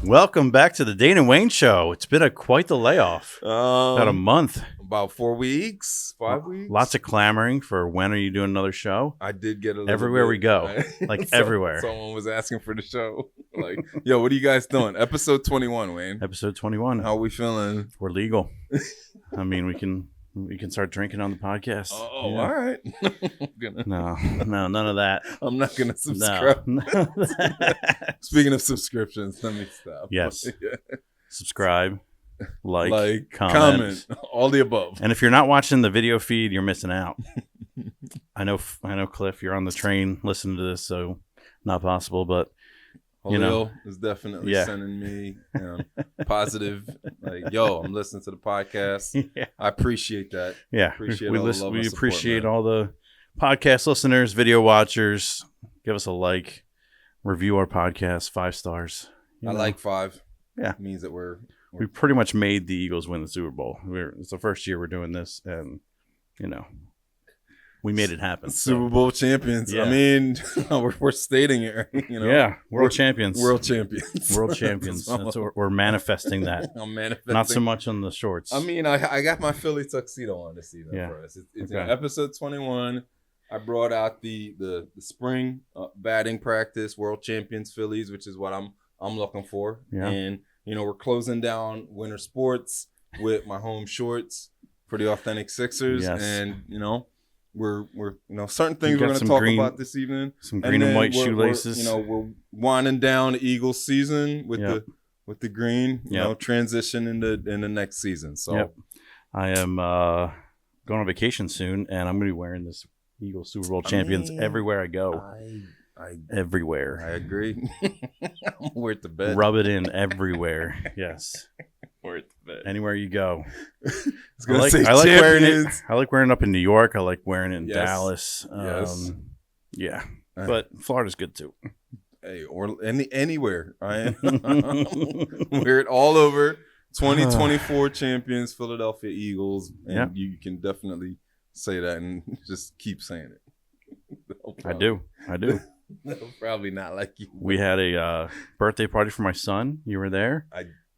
Welcome back to the Dane Wayne Show. It's been quite the layoff. About a month. About 4 weeks, 5 weeks. Lots of clamoring for when are you doing another show? I did get a little everywhere bit, we go, right? everywhere. Someone was asking for the show. Like, yo, what are you guys doing? Episode 21, Wayne. Episode 21. How are we feeling? We're legal. I mean, we can start drinking on the podcast. Oh, all right. No, none of that. I'm not gonna subscribe. No. Speaking of subscriptions, let me stop. Yes. Yeah. Subscribe, like, comment, all the above. And if you're not watching the video feed, you're missing out. I know, Cliff, you're on the train listening to this, so not possible. But Julio is definitely sending me positive, like, yo, I'm listening to the podcast. Yeah. I appreciate that. Yeah, appreciate we appreciate all the podcast listeners, video watchers. Give us a like, review our podcast, 5 stars. I like 5. Yeah, it means that we pretty much made the Eagles win the Super Bowl. It's the first year we're doing this, and we made it happen. Super Bowl champions. Yeah. I mean, we're stating it. Yeah, world champions. World champions. World champions. That's what we're manifesting that. I'm manifesting. Not so much on the shorts. I mean, I got my Philly tuxedo on this season for us. It's okay. Episode 21. I brought out the spring batting practice, world champions Phillies, which is what I'm looking for. Yeah. And we're closing down winter sports with my home shorts for the authentic Sixers. Yes. And we're certain things we're going to talk about this evening. Some green and white shoelaces. We're winding down the Eagles season with the green. Transition into the next season. So I am going on vacation soon, and I'm going to be wearing this Eagles Super Bowl champions everywhere I go. Everywhere. I agree. I'm wear it to bed. Rub it in everywhere. Yes. Wear it to bed. Anywhere you go. I like wearing it. I like wearing it up in New York. I like wearing it in Dallas. Yes. Yeah. But Florida's good too. Hey, or anywhere. I wear it all over. 2024 champions, Philadelphia Eagles. And you can definitely say that and just keep saying it. No I do. No, probably not like you. We had a birthday party for my son. You were there.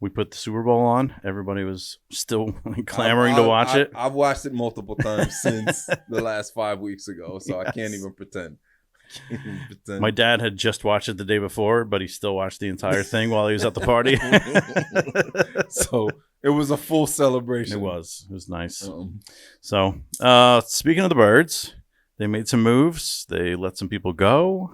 We put the Super Bowl on. Everybody was still clamoring to watch it. I've watched it multiple times since the last 5 weeks ago, so I can't even pretend. My dad had just watched it the day before, but he still watched the entire thing while he was at the party. So it was a full celebration. It was nice. So speaking of the Birds, they made some moves. They let some people go.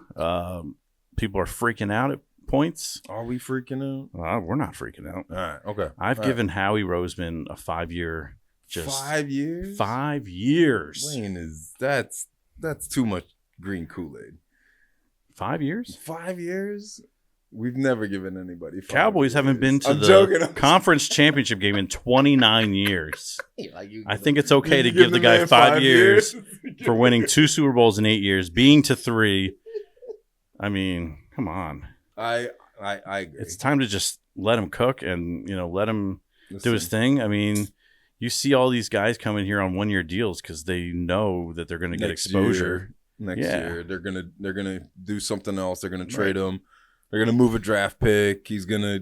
People are freaking out at points. Are we freaking out? We're not freaking out. All right. Okay. I've given Howie Roseman a 5-year. 5 years? 5 years. Wayne, that's too much green Kool-Aid. 5 years? 5 years? We've never given anybody 5 Cowboys years. haven't been to the conference championship game in 29 years. I think it's okay to give the guy 5 years for winning 2 Super Bowls in 8 years, being to 3. I mean, come on. I agree. It's time to just let him cook and let him do his thing. I mean, you see all these guys coming here on 1-year deals because they know that they're going to get exposure. Next year, they're gonna do something else. They're gonna trade him. They're gonna move a draft pick. He's gonna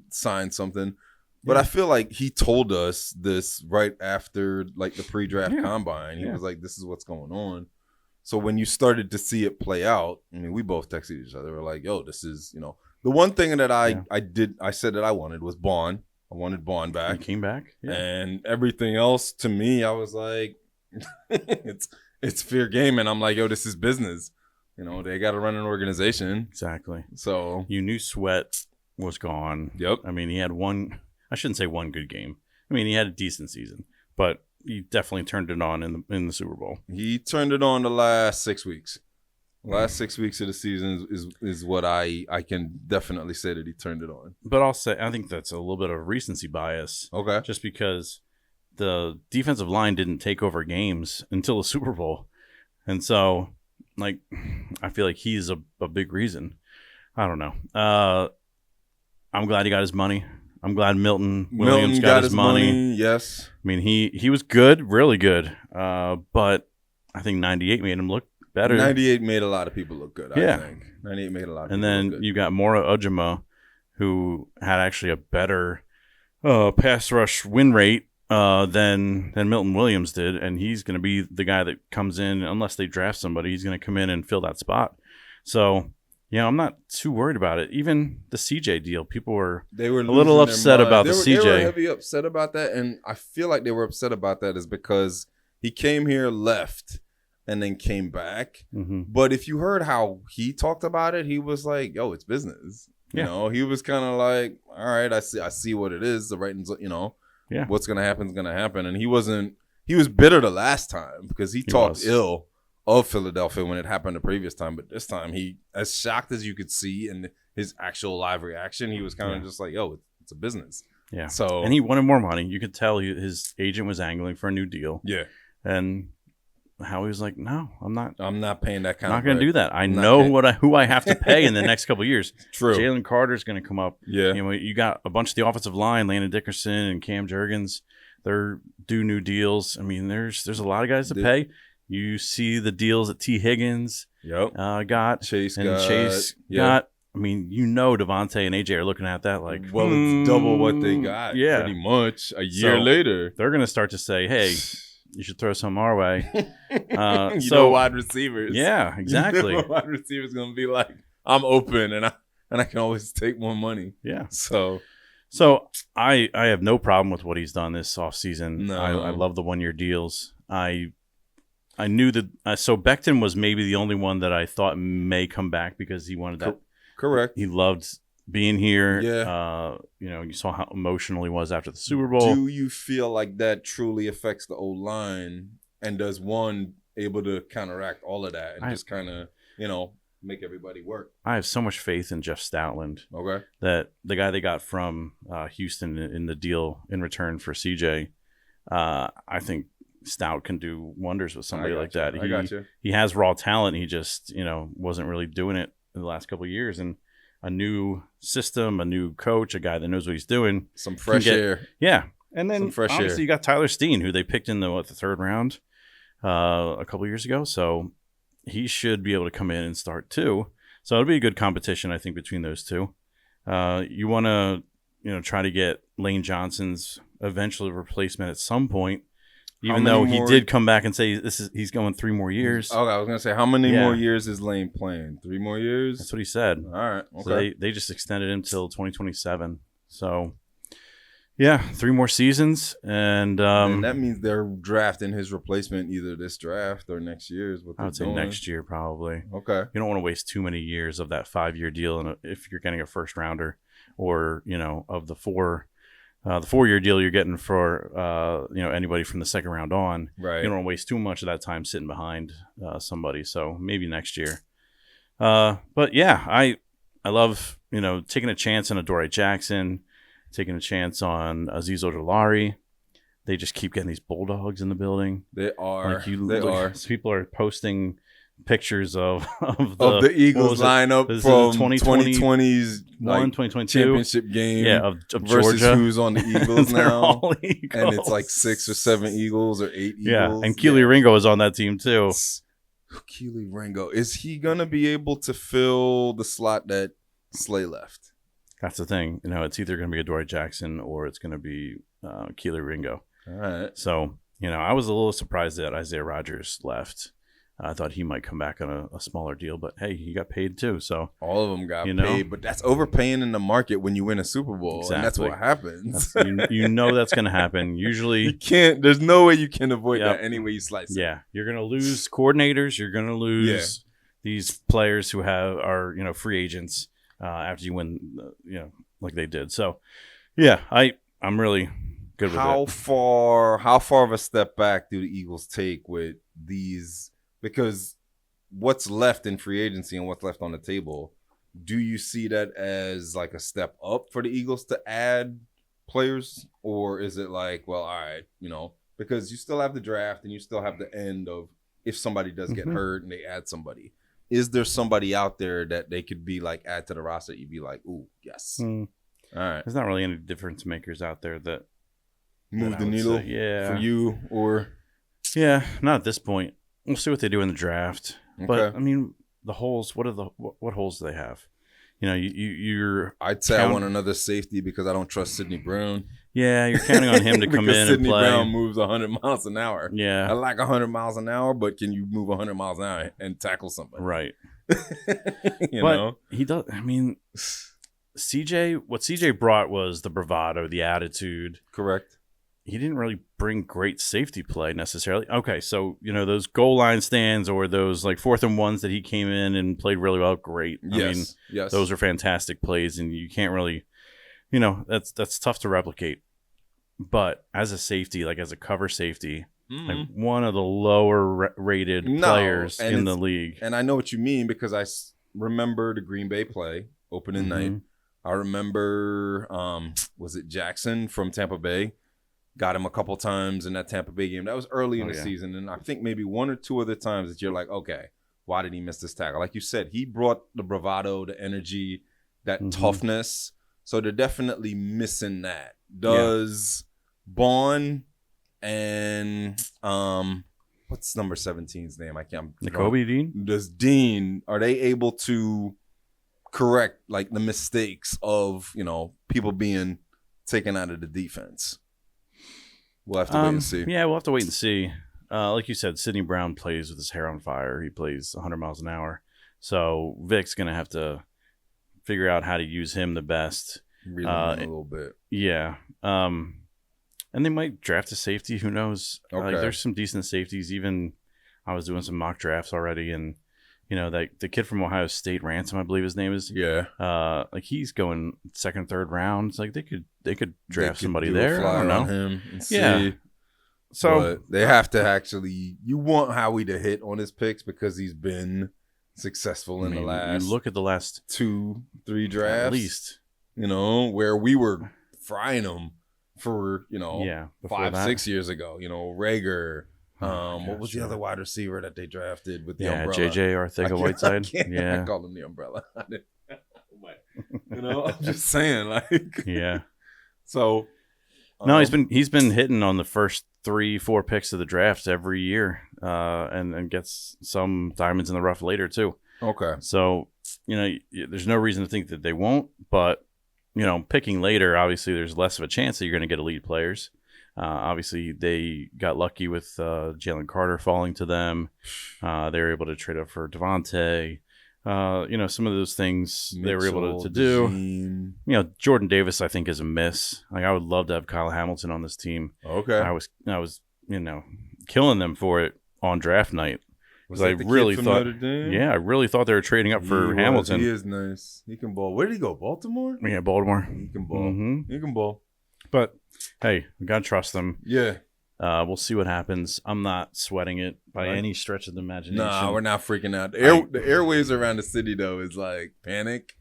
sign something. But I feel like he told us this right after like the pre-draft combine. He was like, "This is what's going on." So when you started to see it play out, I mean, we both texted each other. We're like, "Yo, this is the one thing that I said that I wanted was Bond. I wanted Bond back. He came back, and everything else to me, I was like, it's fair game, and I'm like, yo, this is business. They got to run an organization. Exactly. So you knew Sweat was gone. Yep. I mean, he had I shouldn't say one good game. I mean, he had a decent season, but he definitely turned it on in the Super Bowl. He turned it on the last 6 weeks. Last 6 weeks of the season is what I can definitely say that he turned it on. But I think that's a little bit of recency bias. Okay. Just because the defensive line didn't take over games until the Super Bowl. And so, I feel like he's a big reason. I don't know. I'm glad he got his money. I'm glad Milton Williams got his money. Yes. I mean, he was good, really good. But I think 98 made him look better. 98 made a lot of people look good, I think. 98 made a lot of people look good. And then you got Mora Ojima, who had actually a better pass rush win rate than Milton Williams did, and he's going to be the guy that comes in unless they draft somebody. He's going to come in and fill that spot. So, I'm not too worried about it. Even the CJ deal, people were a little upset about the CJ. They were heavy upset about that, and I feel like they were upset about that is because he came here, left, and then came back. Mm-hmm. But if you heard how he talked about it, he was like, "Yo, it's business." You know, he was kind of like, "All right, I see what it is. The writing's, what's gonna happen is gonna happen." And he was bitter the last time because he talked ill of Philadelphia when it happened the previous time. But this time, he, as shocked as you could see in his actual live reaction, he was kind of just like, "Yo, it's a business." Yeah. So, and he wanted more money. You could tell his agent was angling for a new deal. Yeah. And Howie was like, "No, I'm not paying that kind. I'm not going to do that. I know who I have to pay in the next couple of years." True. Jalen Carter's going to come up. Yeah. You got a bunch of the offensive line, Landon Dickerson and Cam Jurgens. They're due new deals. I mean, there's a lot of guys to pay. You see the deals that T. Higgins got. Chase got. I mean, Devontae and AJ are looking at that like, well, it's double what they got. Yeah. Pretty much a year later. They're going to start to say, hey, you should throw some our way. Wide receivers. Yeah, exactly. Wide receivers going to be like, I'm open and I can always take more money. Yeah. So I have no problem with what he's done this offseason. No. I love the 1-year deals. I knew that. So Becton was maybe the only one that I thought may come back because he wanted that. Correct. He loved being here. Yeah. You saw how emotional he was after the Super Bowl. Do you feel like that truly affects the O-line? And does one able to counteract all of that and just kind of, make everybody work? I have so much faith in Jeff Stoutland. Okay. That the guy they got from Houston in the deal in return for CJ, I think Stout can do wonders with somebody like that. I got you. He has raw talent. He just, wasn't really doing it in the last couple of years. And a new system, a new coach, a guy that knows what he's doing. Some fresh air. Yeah. And then obviously you got Tyler Steen, who they picked in the third round a couple of years ago. So he should be able to come in and start too. So it'll be a good competition, I think, between those two. You want to, try to get Lane Johnson's eventual replacement at some point. Even though he did come back and say he's going 3 more years. Okay, I was gonna say, how many more years is Lane playing? 3 more years? That's what he said. All right. Okay. So they just extended him till 2027. So 3 more seasons, and that means they're drafting his replacement either this draft or next year. Is what I would say next year probably. Okay. You don't want to waste too many years of that 5-year deal, and if you're getting a first rounder, or of the 4-year deal you're getting for anybody from the second round on. Right. You don't want to waste too much of that time sitting behind somebody. So maybe next year. But yeah, I love taking a chance on Adoree Jackson, taking a chance on Azeez Ojulari. They just keep getting these Bulldogs in the building. They are. They are. People are posting pictures of the Eagles lineup from 2020's 2022 championship game, of versus Georgia. Who's on the Eagles now, Eagles. And it's like 6 or 7 Eagles or 8 Eagles. Yeah, and Keely Ringo is on that team too. Keely Ringo, is he gonna be able to fill the slot that Slay left? That's the thing. It's either gonna be Adoree Jackson or it's gonna be Keely Ringo. All right. So I was a little surprised that Isaiah Rodgers left. I thought he might come back on a smaller deal, but hey, he got paid too. So all of them got paid, but that's overpaying in the market when you win a Super Bowl, exactly. And that's what happens. That's going to happen. Usually, you can't. There's no way you can avoid that any way you slice it. Yeah, you're going to lose coordinators. You're going to lose these players who are free agents after you win, like they did. So, yeah, I'm really good with it. How far of a step back do the Eagles take with these? Because what's left in free agency and what's left on the table, do you see that as like a step up for the Eagles to add players? Or is it like, well, all right, because you still have the draft and you still have the end of if somebody does get hurt and they add somebody. Is there somebody out there that they could be like add to the roster? You'd be like, ooh, yes. All right. There's not really any difference makers out there that move the needle for you or? Yeah, not at this point. We'll see what they do in the draft. Okay. But I mean, the holes. What holes do they have? you're I'd say I want another safety because I don't trust Sidney Brown. Yeah, you're counting on him to come in Sidney and play. Brown moves 100 miles an hour. Yeah. I like 100 miles an hour, but can you move 100 miles an hour and tackle somebody? Right. you know? He does. I mean, what CJ brought was the bravado, the attitude. Correct. He didn't really bring great safety play necessarily. Okay, so, those goal line stands or those like 4th and 1s that he came in and played really well, great. Yes. I mean, those are fantastic plays, and you can't really, that's tough to replicate. But as a safety, like as a cover safety, like one of the lower rated players in the league. And I know what you mean because I remember the Green Bay play opening night. I remember, was it Jackson from Tampa Bay? Got him a couple times in that Tampa Bay game. That was early in the season. And I think maybe one or two other times that you're like, okay, why did he miss this tackle? Like you said, he brought the bravado, the energy, that toughness. So they're definitely missing that. Does Bond and what's number 17's name? I can't. Nakobe Dean? Does Dean, are they able to correct like the mistakes of, people being taken out of the defense? We'll have to wait and see. Yeah, we'll have to wait and see. Like you said, Sidney Brown plays with his hair on fire. He plays 100 miles an hour. So Vic's going to have to figure out how to use him the best. Reel him in a little bit. Yeah. And they might draft a safety. Who knows? Okay. There's some decent safeties. Even I was doing some mock drafts already, and the kid from Ohio State, Ransom, I believe his name is. Yeah. Like he's going 2nd, 3rd rounds. Like they could draft somebody there. I don't know. Him and see. Yeah. So but they have to actually. You want Howie to hit on his picks because he's been successful in the last. You look at the last 2-3 drafts, at least. Where we were frying them for 5-6 years ago. Rager. What was the other wide receiver that they drafted with the umbrella? JJ Arthega-Whiteside. I call him the umbrella. I'm just saying, like. Yeah. So. No, he's been hitting on the first 3-4 picks of the draft every year, and gets some diamonds in the rough later too. Okay. So there's no reason to think that they won't, but picking later, obviously there's less of a chance that you're going to get elite players. Obviously, they got lucky with Jalen Carter falling to them. They were able to trade up for Devontae. Some of those things Mitchell, they were able to do. Jordan Davis, I think, is a miss. Like I would love to have Kyle Hamilton on this team. Okay. I was killing them for it on draft night. Was I really thought, I really thought they were trading up for Hamilton. He is nice. He can ball. Where did he go? Baltimore? Yeah, Baltimore. He can ball. He can ball. But hey, we gotta trust them. Yeah. We'll see what happens. I'm not sweating it by any stretch of the imagination. Nah, we're not freaking out. The airwaves around the city though is like panic.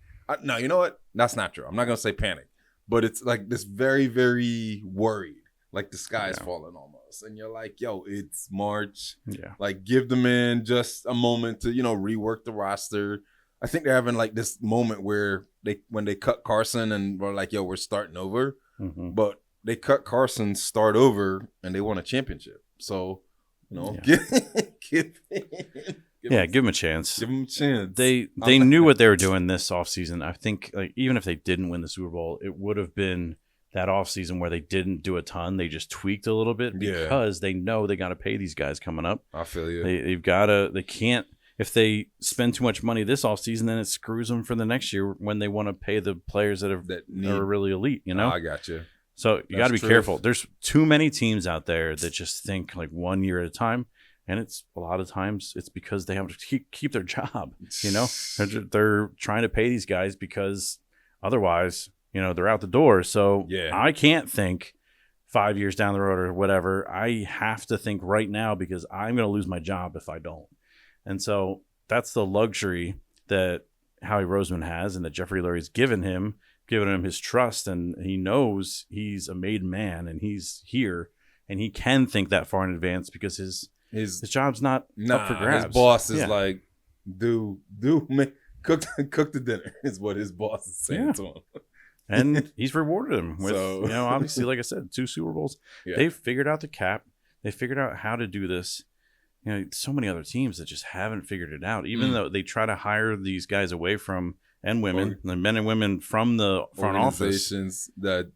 No, you know what? That's not true. I'm not gonna say panic, but it's like this very, very worried. Like the sky's falling almost, and you're like, "Yo, it's March. Yeah, like give them in just a moment to rework the roster." I think they're having like this moment where when they cut Carson and we're like, "Yo, we're starting over," but they cut Carson, start over, and they won a championship. So, give him a chance. Give him a chance. They knew what they were doing this offseason. I think like even if they didn't win the Super Bowl, it would have been that offseason where they didn't do a ton. They just tweaked a little bit because they know they got to pay these guys coming up. I feel you. They can't, if they spend too much money this offseason, then it screws them for the next year when they want to pay the players that are really elite, I got you. So you got to be careful. There's too many teams out there that just think like 1 year at a time. And it's a lot of times it's because they have to keep their job, they're trying to pay these guys because otherwise, they're out the door. So I can't think 5 years down the road or whatever. I have to think right now because I'm going to lose my job if I don't. And so that's the luxury that Howie Roseman has and that Jeffrey Lurie's given him his trust. And he knows he's a made man and he's here and he can think that far in advance because his job's not up for grabs. His boss is like, cook the dinner is what his boss is saying to him. And he's rewarded him with, obviously, like I said, 2 Super Bowls. Yeah. They've figured out the cap. They figured out how to do this. So many other teams that just haven't figured it out. Even though they try to hire these guys away from and women, the men and women from the front office. Organizations that,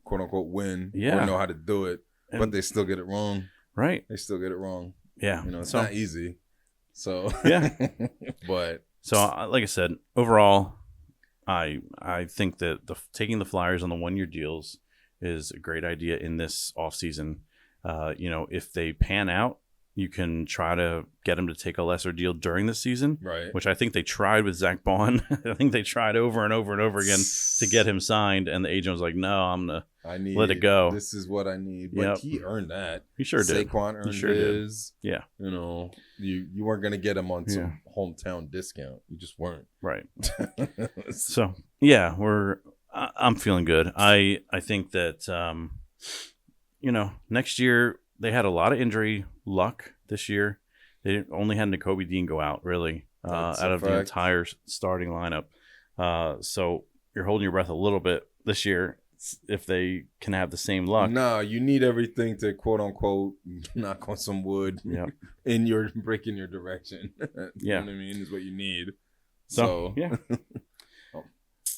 quote unquote win or know how to do it, but they still get it wrong. Right. They still get it wrong. Yeah. It's not easy. So, yeah. But. So, like I said, overall, I think that taking the Flyers on the 1-year deals is a great idea in this offseason. If they pan out, you can try to get them to take a lesser deal during the season, right? Which I think they tried with Zach Bond. I think they tried over and over and over again to get him signed, and the agent was like, "No, I need let it go. This is what I need." But he earned that. He sure did. Saquon earned his. Did. Yeah. You weren't gonna get him on some hometown discount. You just weren't. Right. So yeah, I'm feeling good. I think that next year. They had a lot of injury luck this year. They only had Nakobe Dean go out, really, out of the entire starting lineup. So you're holding your breath a little bit this year if they can have the same luck. No, you need everything to, quote unquote, knock on some wood in your breaking your direction. You know what I mean? Is what you need. So yeah.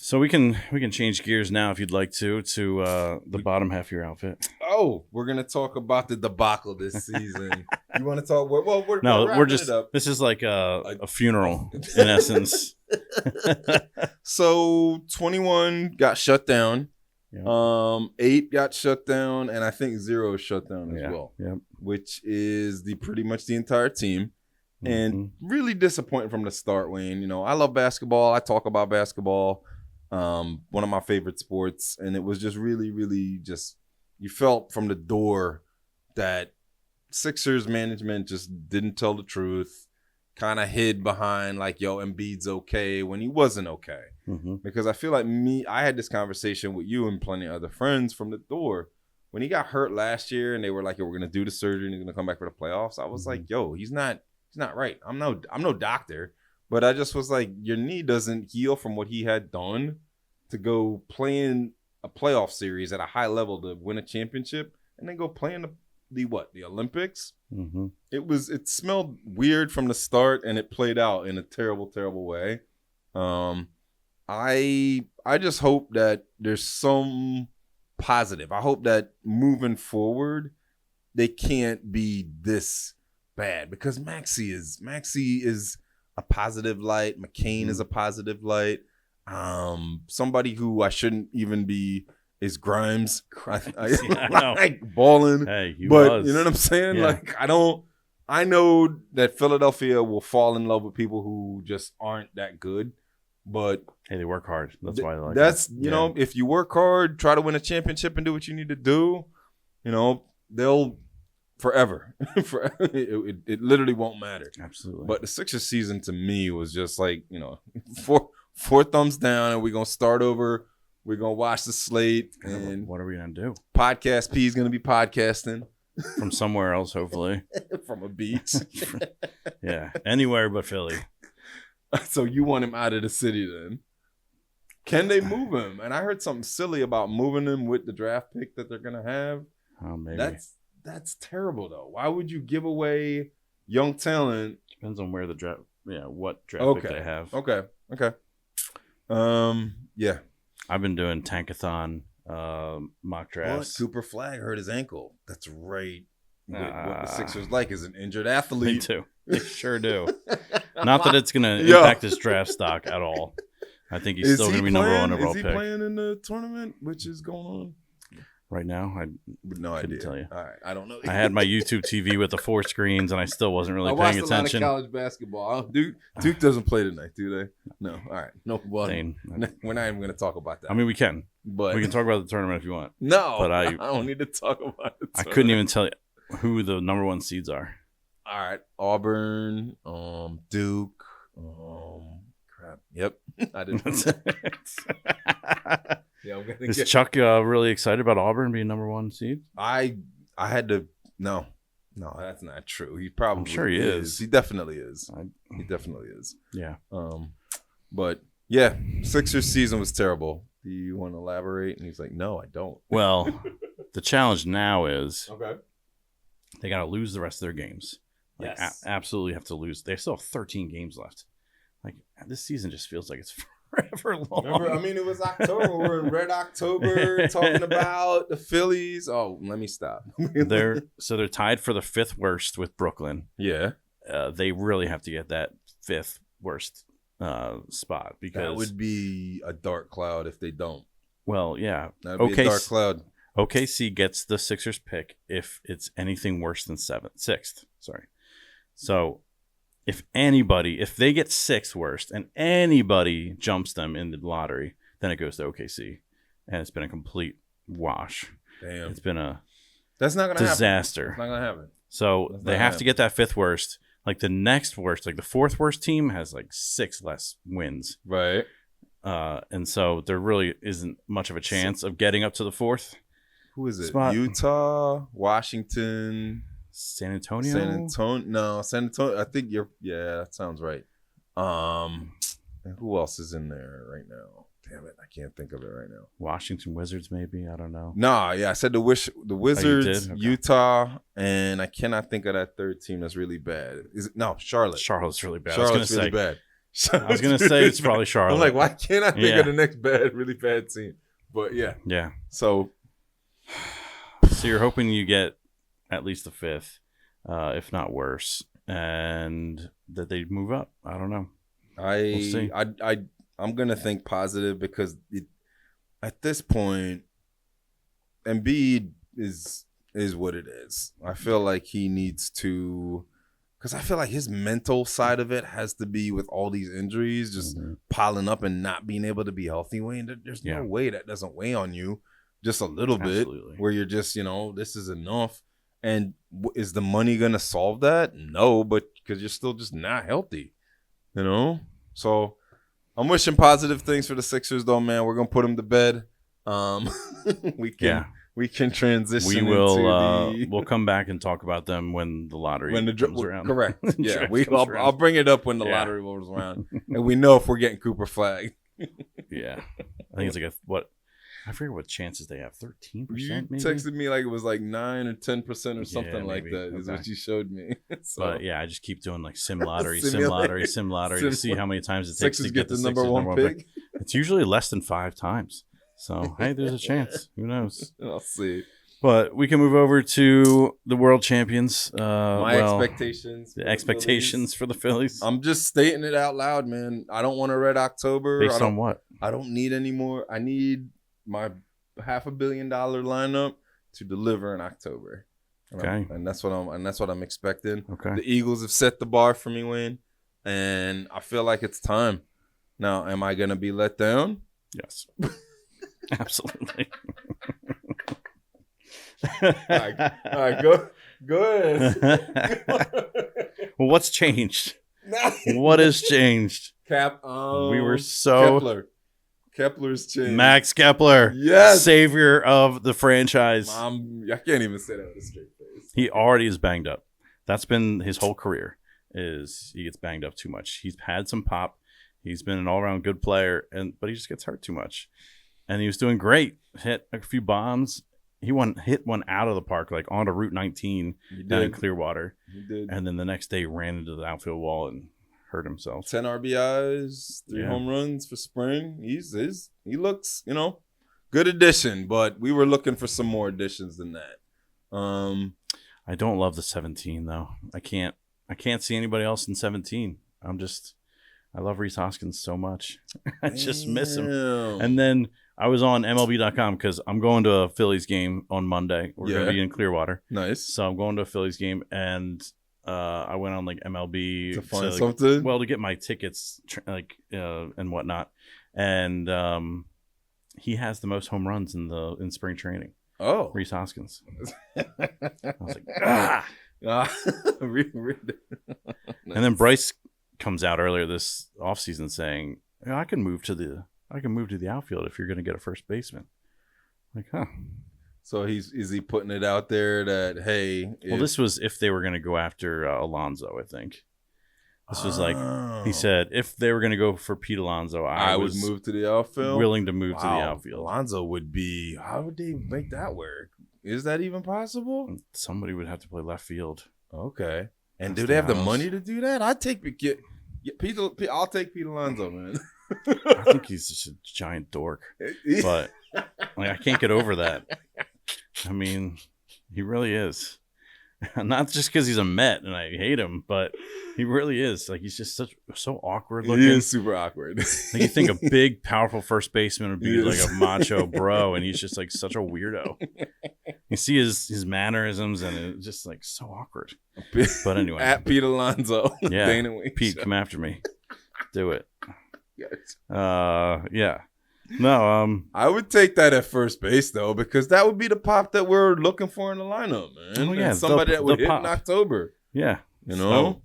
So we can change gears now if you'd like to the bottom half of your outfit. Oh, we're gonna talk about the debacle this season. You want to talk? Well, we're just. It up. This is like a funeral in essence. So 21 got shut down. Yeah. 8 got shut down, and I think 0 shut down as well. Yeah. Which is pretty much the entire team. And really disappointing from the start, Wayne. I love basketball. I talk about basketball. One of my favorite sports, and it was just really, really just you felt from the door that Sixers management just didn't tell the truth, kind of hid behind like, yo, Embiid's okay when he wasn't okay. Because I feel like I had this conversation with you and plenty of other friends from the door when he got hurt last year, and they were like, yo, we're gonna do the surgery and he's gonna come back for the playoffs. I was like, yo, he's not right. I'm no doctor. But I just was like, your knee doesn't heal from what he had done to go play in a playoff series at a high level to win a championship and then go play in the Olympics. It smelled weird from the start, and it played out in a terrible, terrible way. I just hope that there's some positive. I hope that moving forward, they can't be this bad, because Maxey is a positive light. McCain is a positive light. Somebody who I shouldn't even be is Grimes. I know. Like balling. Hey, but you know what I'm saying? Yeah. Like I know that Philadelphia will fall in love with people who just aren't that good. But hey, they work hard. That's why they like it. If you work hard, try to win a championship and do what you need to do, they'll forever. It literally won't matter. Absolutely. But the Sixers season to me was just like, four thumbs down, and we're gonna start over. We're gonna watch the slate, and what are we gonna do? Podcast P is gonna be podcasting from somewhere else, hopefully. From a beach. Yeah, anywhere but Philly. So you want him out of the city then? Can they move him? And I heard something silly about moving him with the draft pick that they're gonna have. Oh, maybe. That's terrible though. Why would you give away young talent? Depends on where the draft. Yeah, what draft pick they have. Okay. Yeah. I've been doing tankathon mock drafts. Cooper Flagg hurt his ankle. That's right. What the Sixers like is an injured athlete. Me too. They sure do. Not that it's going to impact his draft stock at all. I think he's still going to be number one overall pick. Is he playing in the tournament, which is going on? Right now, I no couldn't idea. tell you. All right, I don't know. I had my YouTube TV with the 4 screens, and I still wasn't really paying attention. I watched a lot of college basketball. Duke doesn't play tonight, do they? No. All right. No. Well, we're not even going to talk about that. I mean, we can. But we can talk about the tournament if you want. No. But I don't need to talk about it. I couldn't even tell you who the number 1 seeds are. All right. Auburn, Duke, crap. Yep. I didn't. Yeah, is Chuck really excited about Auburn being number 1 seed? I had to. No, that's not true. He probably. I'm sure he is. He definitely is. He definitely is. Yeah. But yeah, Sixers season was terrible. Do you want to elaborate? And he's like, no, I don't. Well, the challenge now is okay. They got to lose the rest of their games. Like, yes. Absolutely have to lose. They still have 13 games left. Like, this season just feels like it's forever long. Remember, I mean, it was October. We're in Red October talking about the Phillies. Oh, let me stop. They're tied for the 5th worst with Brooklyn. Yeah. They really have to get that 5th worst spot because that would be a dark cloud if they don't. Well, yeah. That would be a dark cloud. OKC gets the Sixers pick if it's anything worse than 6th. Sorry. So if they get 6th worst and anybody jumps them in the lottery, then it goes to OKC. And it's been a complete wash. Damn. It's been that's not gonna disaster. Happen. It's not gonna happen. So they have to get that 5th worst. Like the next worst, like the 4th worst team has like 6 less wins. Right. And so there really isn't much of a chance of getting up to the 4th. Who is it? Spot. Utah, Washington, San Antonio. No, San Antonio. I think that sounds right. And who else is in there right now? Damn it, I can't think of it right now. Washington Wizards, maybe. I don't know. Nah, yeah, I said the Wizards, okay. Utah, and I cannot think of that third team that's really bad. Is it? No, Charlotte. Charlotte's really bad. Charlotte's really bad. I was gonna say it's probably Charlotte. I'm like, why can't I think of the next really bad team? But yeah. So you're hoping you get at least the 5th, if not worse, and that they move up. I don't know. We'll see. I'm gonna think positive because at this point, Embiid is what it is. I feel like he needs to, because I feel like his mental side of it has to be with all these injuries just piling up and not being able to be healthy. Wayne, there's no way that doesn't weigh on you just a little bit, where you're just, this is enough. And is the money gonna solve that? No, but because you're still just not healthy, So I'm wishing positive things for the Sixers, though, man. We're gonna put them to bed. We can transition. We will. We'll come back and talk about them when the lottery comes around. Correct. Yeah, I'll bring it up when the lottery rolls around, and we know if we're getting Cooper flagged. Yeah, I think it's like I forget what chances they have. 13%. You maybe? texted me like it was like 9 or 10% or something like that. Is what you showed me. So, but yeah, I just keep doing like sim lottery to see how many times it takes to get the number one pick. It's usually less than 5 times. So hey, there's a chance. Who knows? I'll see. But we can move over to the world champions. Expectations. The expectations for the Phillies. I'm just stating it out loud, man. I don't want a Red October. Based on what? I don't need any more. I need my $500 million lineup to deliver in October. Okay. And that's what I'm expecting. Okay. The Eagles have set the bar for me, Wayne, and I feel like it's time. Now, am I gonna be let down? Yes. Absolutely. All right, go ahead. Well, what's changed? What has changed? We were so Kepler's changed. Max Kepler, yes, savior of the franchise. I can't even say that with a straight face. He already is banged up. That's been his whole career. Is he gets banged up too much. He's had some pop. He's been an all-around good player, but he just gets hurt too much. And he was doing great. Hit a few bombs. He hit one out of the park, like onto Route 19 down in Clearwater. He did. And then the next day ran into the outfield wall and hurt himself. 10 RBIs, 3 home runs for spring. He looks, good addition, but we were looking for some more additions than that. I don't love the 17 though. I can't see anybody else in 17. I love Rhys Hoskins so much. I just miss him. And then I was on MLB.com because I'm going to a Phillies game on Monday. We're going to be in Clearwater. Nice. So I'm going to a Phillies game, and I went on like MLB to find something. Well, to get my tickets, and whatnot. And he has the most home runs in spring training. Oh, Rhys Hoskins. I was like, ah. And then Bryce comes out earlier this offseason saying, I can move to the outfield if you're going to get a first baseman. Like, huh. So is he putting it out there that, hey, well, this was if they were going to go after Alonso, I think. This was like, he said, if they were going to go for Pete Alonso, I would move to the outfield. Willing to move to the outfield. Alonso would be, how would they make that work? Is that even possible? Somebody would have to play left field. Okay. And do they have the money to do that? I'd take Yeah, I'll take Pete Alonso, man. I think he's just a giant dork, but like I can't get over that. I mean, he really is. Not just because he's a Met and I hate him, but he really is. Like he's just so awkward looking. He is super awkward. Like you think a big, powerful first baseman would be like a macho bro, and he's just like such a weirdo. You see his mannerisms, and it's just like so awkward. But anyway, at Pete Alonso, yeah, Dane Wayne Pete, show. come after me. Do it. Yes. Yeah. No, I would take that at first base though, because that would be the pop that we're looking for in the lineup, man. Oh, yeah, and somebody that would hit pop in October. Yeah, you know.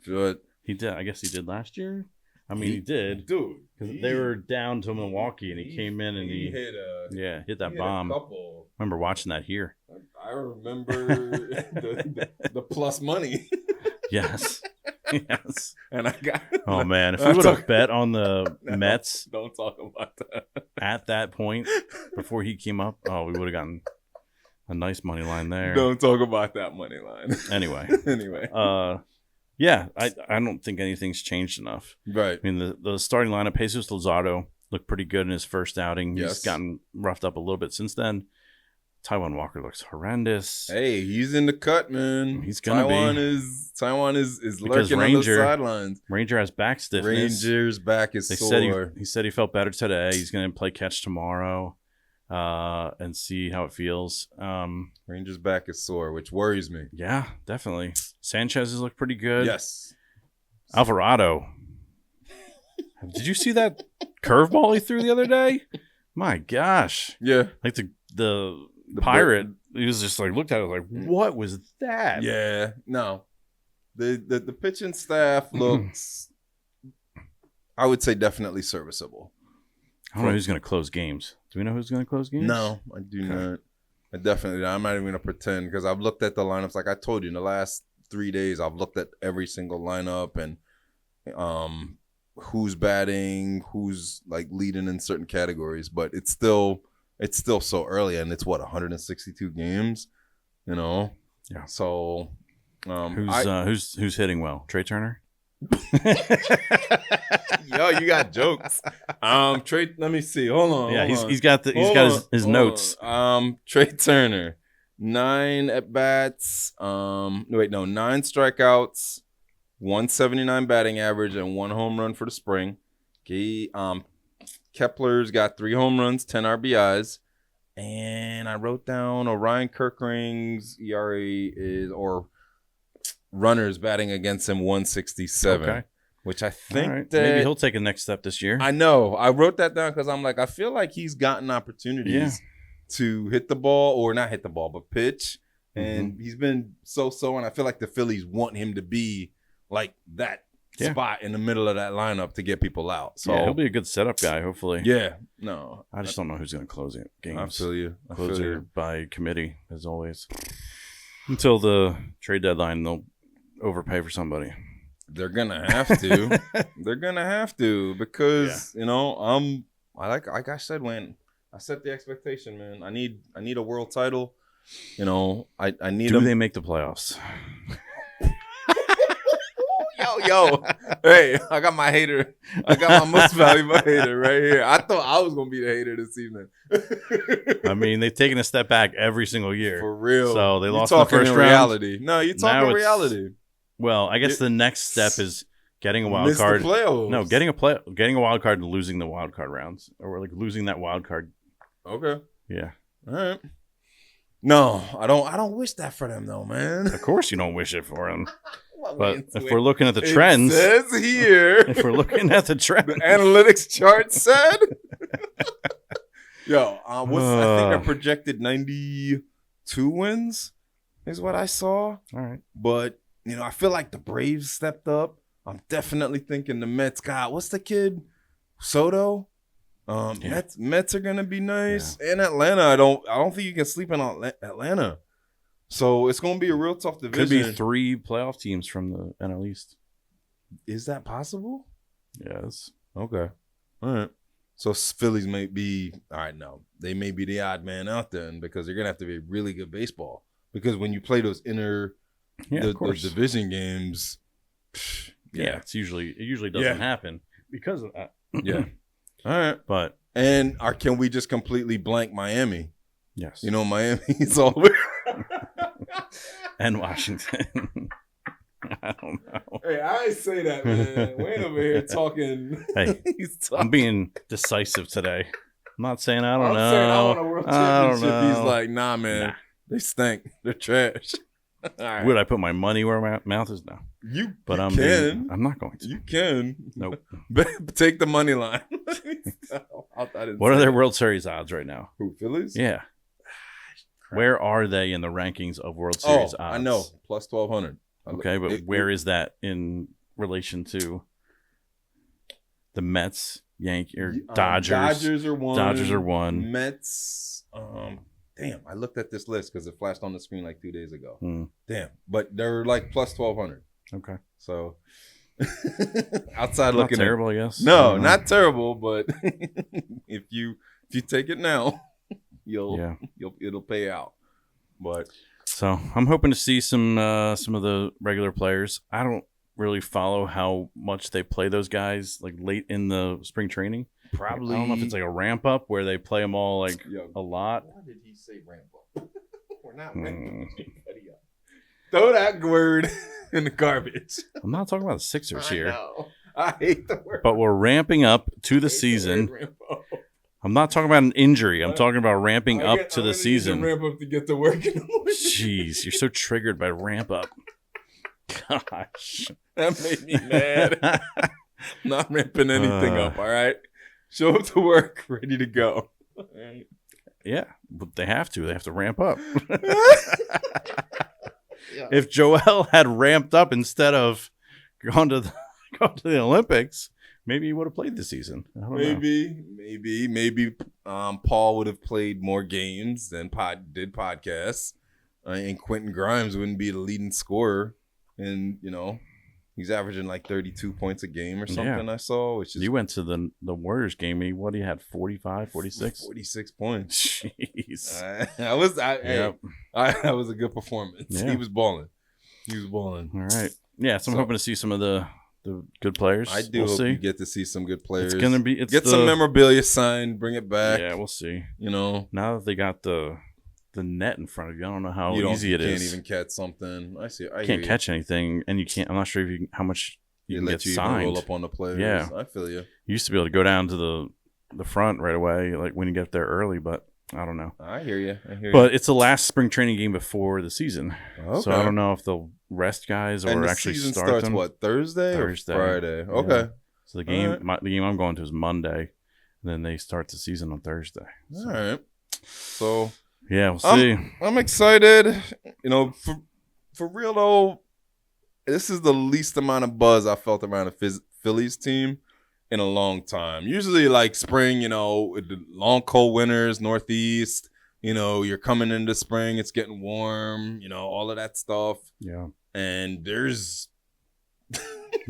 But he did. I guess he did last year. I mean, he did, dude. Because they were down to Milwaukee, and he came in and he hit that bomb. I remember watching that here. I remember the plus money. Yes. Yes. And I got. Oh man, if we would have bet on the Mets, don't talk about that. At that point before he came up, we would have gotten a nice money line there. Don't talk about that money line. Anyway. Yeah, I don't think anything's changed enough. Right. I mean, the starting lineup, Jesus Luzardo looked pretty good in his first outing. Yes. He's gotten roughed up a little bit since then. Taijuan Walker looks horrendous. Hey, he's in the cut, man. He's gonna Taijuan is lurking on the sidelines. Ranger has back stiffness. Ranger's back is sore. He said he felt better today. He's going to play catch tomorrow, and see how it feels. Ranger's back is sore, which worries me. Yeah, definitely. Sanchez has looked pretty good. Yes. Alvarado. Did you see that curveball he threw the other day? My gosh. Yeah. Like the Pirate, he was just like looked at it like, what was that? Yeah, no. The pitching staff looks, I would say, definitely serviceable. I don't know who's going to close games. Do we know who's going to close games? No, I do not. I definitely don't. I'm not even going to pretend, because I've looked at the lineups. Like I told you, in the last 3 days, I've looked at every single lineup and who's batting, who's like leading in certain categories. But it's still so early, and it's 162 games, you know. Yeah. So, who's hitting well? Trey Turner. Yo, you got jokes. Trey, let me see. Hold on. Yeah, he's got his notes. Trey Turner, 9 at bats. 9 strikeouts, 179 batting average, and 1 home run for the spring. Kepler's got 3 home runs, 10 RBIs, and I wrote down Orion Kirkring's ERA or runners batting against him 167. Okay. Which I think that maybe he'll take a next step this year. I know. I wrote that down because I'm like, I feel like he's gotten opportunities to hit the ball, or not hit the ball, but pitch. And he's been so-so, and I feel like the Phillies want him to be like that spot in the middle of that lineup to get people out. So he'll be a good setup guy, hopefully. Yeah. No. I just don't know who's going to close it. Games. I feel you. Closer by committee, as always. Until the trade deadline, they'll overpay for somebody. They're gonna have to. They're gonna have to, because you know, like I said, when I set the expectation, man, I need a world title. You know, I need. Do they make the playoffs? Yo, hey, I got my hater. I got my most valuable hater right here. I thought I was gonna be the hater this evening. I mean, they've taken a step back every single year. For real. So they lost in the first round. Reality. No, you're talking reality. Well, I guess the next step is getting a wild card. The playoffs. No, getting a wild card and losing the wild card rounds, or like losing that wild card. Okay. Yeah. All right. No, I don't wish that for them though, man. Of course, you don't wish it for them. But if we're looking at the trends, it says here. If we're looking at the trends, the analytics chart said. Yo, I think I projected 92 wins, is what I saw. All right, but. You know, I feel like the Braves stepped up. I'm definitely thinking the Mets got, what's the kid? Soto? Mets are gonna be nice. Yeah. And Atlanta, I don't think you can sleep in Atlanta. So it's gonna be a real tough division. Could be 3 playoff teams from the NL East. Is that possible? Yes. Okay. All right. So Phillies may be they may be the odd man out then, because they're gonna have to be really good baseball. Because when you play those those division games, Yeah, it usually doesn't happen because of that. Yeah. All right. But And can we just completely blank Miami? yes, You know, Miami's all over. and Washington. I don't know. Hey, I ain't say that, man. Wayne over here talking. Hey, He's talking. I'm being decisive today. I'm not saying I don't I'm know. saying I want a world I don't championship. He's know. like, nah, man. Nah. They stink. They're trash. All right. Would I put my money where my mouth is now? But I'm not going to. You can. Nope. Take the money line. What are their World Series odds right now? Who, Phillies? Yeah. Where are they in the rankings of World Series odds? I know. Plus 1,200. Okay, but where is that in relation to the Mets, Yankees, or Dodgers? Dodgers are one. Dodgers are one. Mets. Damn, I looked at this list because it flashed on the screen like 2 days ago. Damn, but they're like plus 1,200. Okay, so outside looking not terrible, I guess. No, not terrible, but if you take it now, it'll pay out. But so I'm hoping to see some of the regular players. I don't really follow how much they play those guys like late in the spring training. Probably. I don't know if it's like a ramp up where they play them all like a lot. Why did he say ramp up? We're not ramping anybody up. Throw that word in the garbage. I'm not talking about the Sixers here. I hate the word. But we're ramping up to the season. I'm not talking about an injury. I'm talking about ramping up to the season. Ramp up to get to work in the morning. Jeez, you're so triggered by ramp up. Gosh. That made me mad. Not ramping anything up, all right? Show up to work, ready to go. Right. Yeah, but they have to. They have to ramp up. If Joel had ramped up instead of gone to the Olympics, maybe he would have played this season. I don't know. Maybe Paul would have played more games than did podcasts, and Quentin Grimes wouldn't be the leading scorer. And he's averaging like 32 points a game or something. Yeah. I saw. Which is you went to the Warriors game. He had 45, 46? 46 points. Jeez. That was a good performance. Yeah. He was balling. All right. Yeah, so I'm hoping to see some of the good players. I do hope you get to see some good players. It's gonna be get some memorabilia signed, bring it back. Yeah, we'll see. Now that they got the net in front of you, I don't know how easy it is. You can't even catch something. I see. I can't catch anything, and you can't. I'm not sure how much you can get signed. Roll up on the players. Yeah, I feel you. You used to be able to go down to the front right away, like when you get there early, but I don't know. I hear you. But it's the last spring training game before the season, okay. So I don't know if they'll rest guys or actually season start starts them. What, Thursday or Friday? Okay. Yeah. So the game I'm going to is Monday, and then they start the season on Thursday. So. All right. So. Yeah, we'll see. I'm excited. For real though, this is the least amount of buzz I felt around a Phillies team in a long time. Usually, like spring, the long cold winters, Northeast. You're coming into spring, it's getting warm. All of that stuff. Yeah, and there's.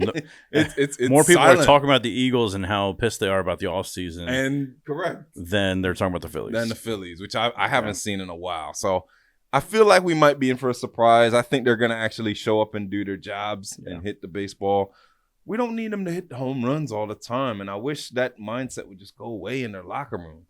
it's more people silent. Are talking about the Eagles and how pissed they are about the offseason. And correct. Then they're talking about the Phillies. Which I haven't seen in a while. So I feel like we might be in for a surprise. I think they're going to actually show up and do their jobs and hit the baseball. We don't need them to hit the home runs all the time. And I wish that mindset would just go away in their locker room.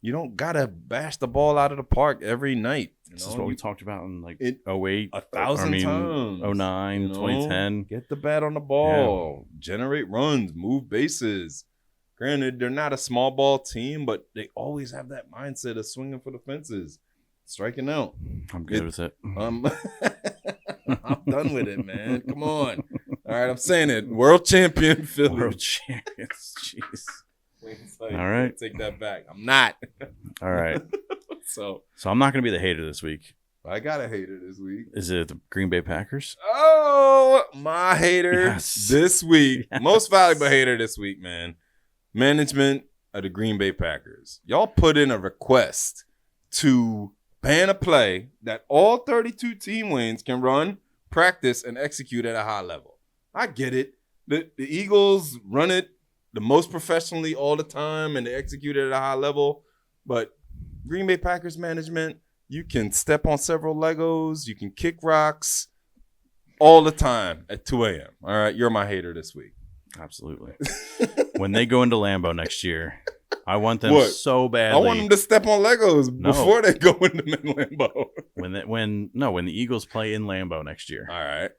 You don't got to bash the ball out of the park every night. This is what we talked about in 08, 1,000 times. 09, 2010. Get the bat on the ball. Yeah. Generate runs. Move bases. Granted, they're not a small ball team, but they always have that mindset of swinging for the fences. Striking out. I'm good with it. I'm done with it, man. Come on. All right, I'm saying it. World champion Phillies. World champions. Jeez. Like, all right. Take that back. I'm not. All right. So I'm not going to be the hater this week. I got a hater this week. Is it the Green Bay Packers? Oh, my hater this week. Yes. Most valuable hater this week, man. Management of the Green Bay Packers. Y'all put in a request to ban a play that all 32 team wings can run, practice, and execute at a high level. I get it. The Eagles run it the most professionally all the time, and they execute it at a high level. But Green Bay Packers management, you can step on several Legos, you can kick rocks, all the time at 2 a.m. All right, you're my hater this week. Absolutely. When they go into Lambeau next year, I want them What? so badly. I want them to step on Legos before they go into Lambeau. When the Eagles play in Lambeau next year. All right.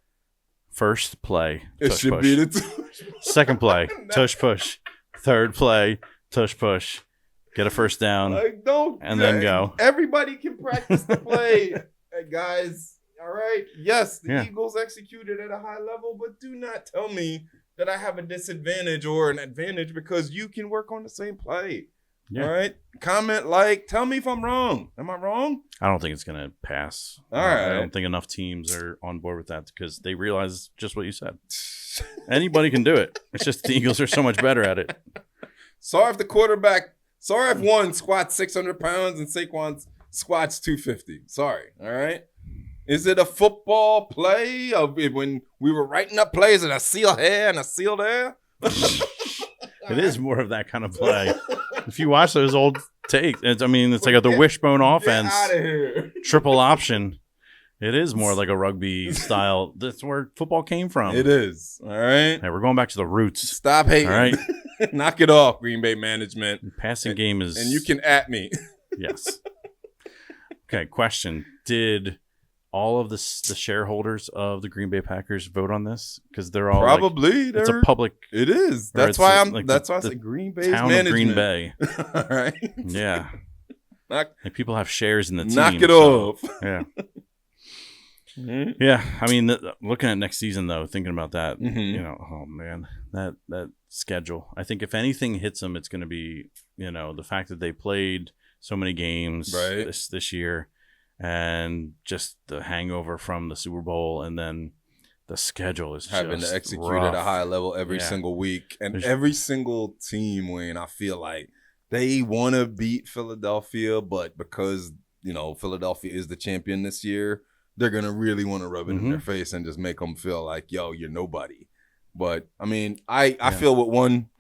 First play, It tush should push. be the tush. Second play, tush push. Third play, tush push. Get a first down. Like, don't. And then go. Everybody can practice the play. Hey, guys. All right. Yes, the Yeah. Eagles executed at a high level, but do not tell me that I have a disadvantage or an advantage because you can work on the same play. Yeah. All right. Comment, like, tell me if I'm wrong. Am I wrong? I don't think it's going to pass. All right. I don't think enough teams are on board with that because they realize just what you said. Anybody can do it. It's just the Eagles are so much better at it. Sorry if one squats 600 pounds and Saquon squats 250. Sorry. All right. Is it a football play of when we were writing up plays and a seal here and a seal there? It is more of that kind of play. If you watch those old takes, it's like the wishbone offense, Get out of here. triple option. It is more like a rugby style. That's where football came from. It is. All right. Hey, we're going back to the roots. Stop hating. All right. Knock it off, Green Bay management. The passing game is. And you can at me. Yes. Okay, question. Did all of the shareholders of the Green Bay Packers vote on this? Because they're all probably. it's a public. It is. That's why I said Green Bay's town management. of Green Bay. All right. Yeah. Like people have shares in the team. Knock it off. Yeah. Mm-hmm. Yeah. I mean, looking at next season though, thinking about that, Mm-hmm. oh man, that schedule. I think if anything hits them, it's going to be the fact that they played so many games this year. And just the hangover from the Super Bowl, and then the schedule is having just to execute rough. at a high level every single week. And every single team, Wayne, I feel like they want to beat Philadelphia, but because, Philadelphia is the champion this year, they're going to really want to rub it in their face and just make them feel like, yo, you're nobody. But, I feel with one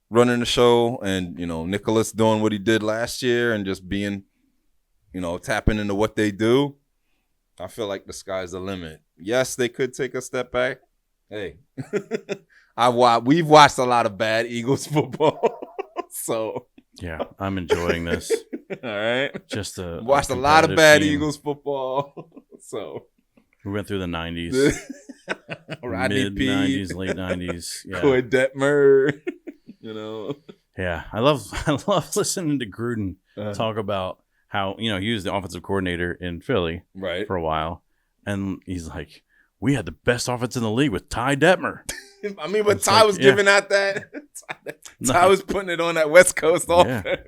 running the show and, Nicholas doing what he did last year and just being tapping into what they do, I feel like the sky's the limit. Yes, they could take a step back. Hey, we've watched a lot of bad Eagles football, so yeah, I'm enjoying this. All right, just watched a lot of bad Eagles football, so we went through the '90s, Rodney mid P, '90s, late '90s, Coy Detmer, Yeah, I love listening to Gruden talk about how, he was the offensive coordinator in Philly for a while. And he's like, we had the best offense in the league with Ty Detmer. But Ty was giving out that. Ty was putting it on that West Coast offense.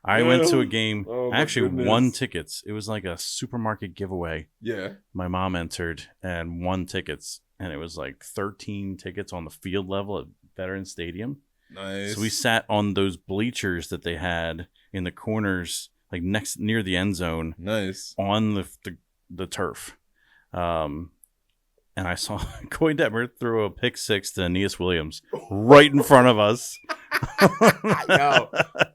I went to a game. I actually goodness. won tickets. It was like a supermarket giveaway. Yeah. My mom entered and won tickets. And it was like 13 tickets on the field level at Veterans Stadium. Nice. So we sat on those bleachers that they had in the corners, like near the end zone. Nice. On the turf. And I saw Coy Detmer throw a pick six to Aeneas Williams right in front of us. Yo.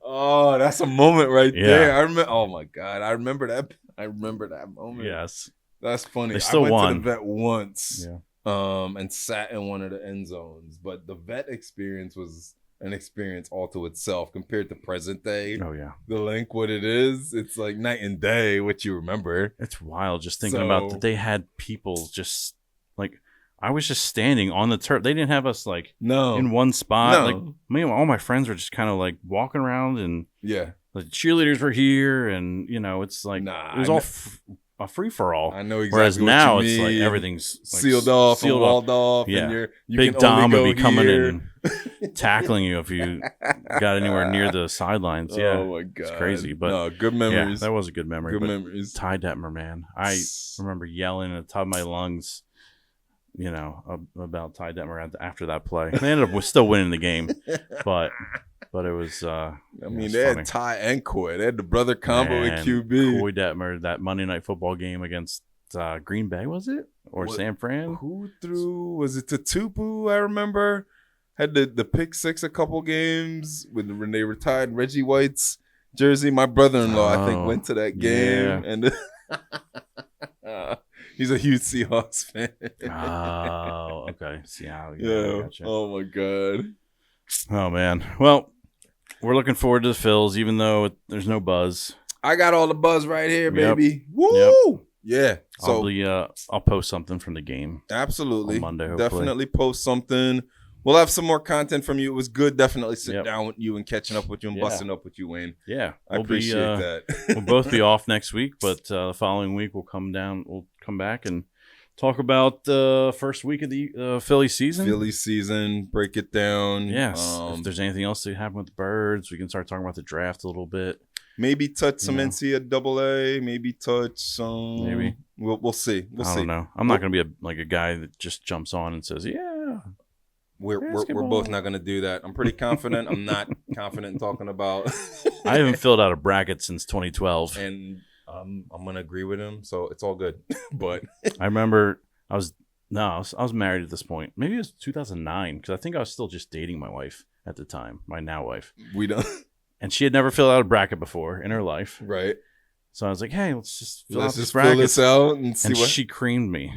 Oh, that's a moment right there. I remember. Oh my God, I remember that. I remember that moment. Yes, that's funny. They still I went won. to the vet once, yeah. And sat in one of the end zones. But the vet experience was an experience all to itself compared to present day. Oh yeah, the link, what it is, it's like night and day. What you remember? It's wild just thinking about that. They had people just like. I was just standing on the turf. They didn't have us in one spot. All my friends were just kind of like walking around, and the cheerleaders were here, and it's like it was all a free for all. I know exactly. Whereas what now you it's mean. like everything's like sealed off, walled off. Yeah, and you Big can Dom only would be go coming here. in and tackling you if you got anywhere near the sidelines. Yeah, oh my God, it's crazy. But no, good memories. Yeah, that was a good memory. Good memories. Ty Detmer, man, I remember yelling at the top of my lungs. About Ty Detmer after that play. They ended up still winning the game, but it was. They had Ty and Coy. They had the brother combo at QB. Coy Detmer, that Monday Night Football game against Green Bay, was it, or San Fran? Who threw? Was it Tutupu? I remember had the pick six a couple games when they retired Reggie White's jersey. My brother-in-law, I think, went to that game and. He's a huge Seahawks fan. Oh, okay. Yeah. Yeah. Gotcha. Oh my god. Oh man. Well, we're looking forward to the Phils, even though there's no buzz. I got all the buzz right here, Yep. baby. Woo! Yep. Yeah. So I'll post something from the game. absolutely. On Monday, hopefully. Definitely post something. We'll have some more content from you. It was good. Definitely sit Yep. down with you and catching up with you and Yeah. busting up with you, Wayne. Yeah, I appreciate that. We'll both be off next week, but the following week we'll come back and talk about the first week of the Philly season. Philly season, break it down. Yes. If there's anything else that happened with the Birds, we can start talking about the draft a little bit. Maybe touch some You know. NCAA. Maybe touch some. Maybe. We'll see. We'll I see. don't know. I'm not going to be a guy that just jumps on and says, "Yeah." We're Basketball. both not going to do that. I'm pretty confident. I'm not confident in talking about. I haven't filled out a bracket since 2012. And I'm going to agree with him, so it's all good. But I remember I was married at this point. Maybe it was 2009 because I think I was still just dating my wife at the time, my now wife. we don't. And she had never filled out a bracket before in her life. Right. So I was like, "Hey, let's just fill out Let's this just fill bracket." this out and see And what. she creamed me.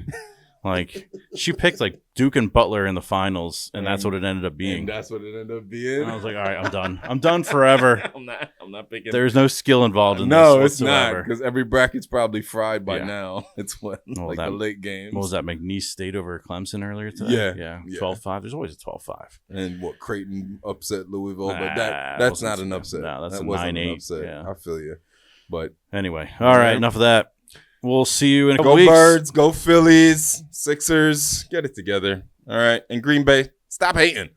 Like she picked like Duke and Butler in the finals, and that's what it ended up being. And that's what it ended up being. And I was like, "All right, I'm done. I'm done forever." I'm not picking. There's no skill involved in No, this it's not whatsoever. because every bracket's probably fried by Yeah. now. It's what Well, like that- the late games. What was that? McNeese State over Clemson earlier today? Yeah. 12-5. There's always a 12-5. And what Creighton upset Louisville, but Nah, that's wasn't not an so- upset. no, that's that a wasn't 9-8, an upset. yeah. I feel you. But Anyway, all right, Yeah. enough of that. We'll see you in a couple go weeks. Birds, go Phillies, Sixers, get it together. All right, and Green Bay, stop hating.